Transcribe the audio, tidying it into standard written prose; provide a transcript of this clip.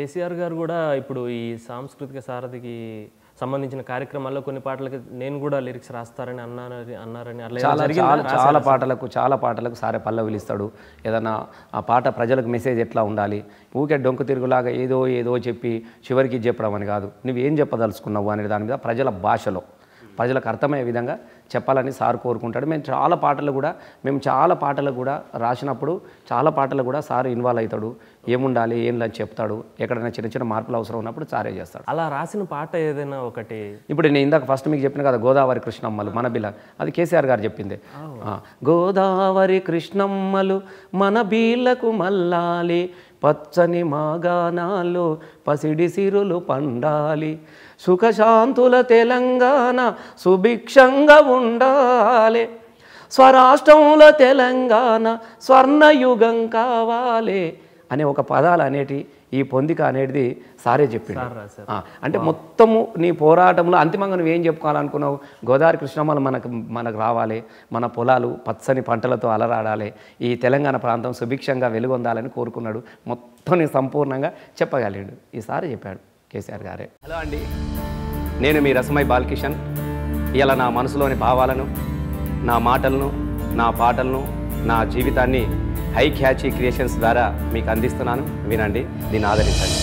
కేసీఆర్ గారు కూడా ఇప్పుడు ఈ సాంస్కృతిక సారథికి సంబంధించిన కార్యక్రమాల్లో కొన్ని పాటలకి నేను కూడా లిరిక్స్ రాస్తారని అన్నారని చాలా పాటలకు సారే పల్లవిలు ఇస్తాడు. ఏదన్నా ఆ పాట ప్రజలకు మెసేజ్ ఎట్లా ఉండాలి, ఊకే డొంకు తిరుగులాగా ఏదో చెప్పి చివరికి చెప్పడం అని కాదు, నువ్వేం చెప్పదలుచుకున్నావు అనే దాని మీద ప్రజల భాషలో ప్రజలకు అర్థమయ్యే విధంగా చెప్పాలని సార్ కోరుకుంటాడు. మేము చాలా పాటలు కూడా రాసినప్పుడు చాలా పాటలు కూడా సార్ ఇన్వాల్వ్ అవుతాడు. ఏముండాలి ఏందని చెప్తాడు. ఎక్కడైనా చిన్న మార్పులు అవసరం ఉన్నప్పుడు సారే చేస్తాడు. అలా రాసిన పాట ఏదైనా ఒకటి ఇప్పుడు నేను ఇందాక ఫస్ట్ మీకు చెప్పిన కదా గోదావరి కృష్ణమ్మలు మన బిల్ల, అది కేసీఆర్ గారు చెప్పింది. గోదావరి కృష్ణమ్మలు మన బీళ్లకు మల్లాలి, పచ్చని మాగానాలు పసిడి సిరులు పండాలి, సుఖశాంతుల తెలంగాణ సుభిక్షంగా ఉండాలి, స్వరాష్ట్రంలో తెలంగాణ స్వర్ణయుగం కావాలి అనే ఒక పదాలు అనేటి ఈ పొందిక అనేది సారే చెప్పిండు. అంటే మొత్తము నీ పోరాటంలో అంతిమంగా నువ్వేం చెప్పుకోవాలనుకున్నావు, గోదావరి కృష్ణమ్మలు మనకు రావాలి, మన పొలాలు పచ్చని పంటలతో అలరాడాలి, ఈ తెలంగాణ ప్రాంతం సుభిక్షంగా వెలుగొందాలని కోరుకున్నాడు. మొత్తం సంపూర్ణంగా చెప్పగలిగాడు. ఈసారి చెప్పాడు కేసీఆర్ గారే. హలో అండి, నేను మీ రసమై బాలకిషన్. ఇలా నా మనసులోని భావాలను, నా మాటలను, నా పాటలను, నా జీవితాన్ని హై క్యాచీ క్రియేషన్స్ ద్వారా మీకు అందిస్తున్నాను. వినండి, దీన్ని ఆదరించండి.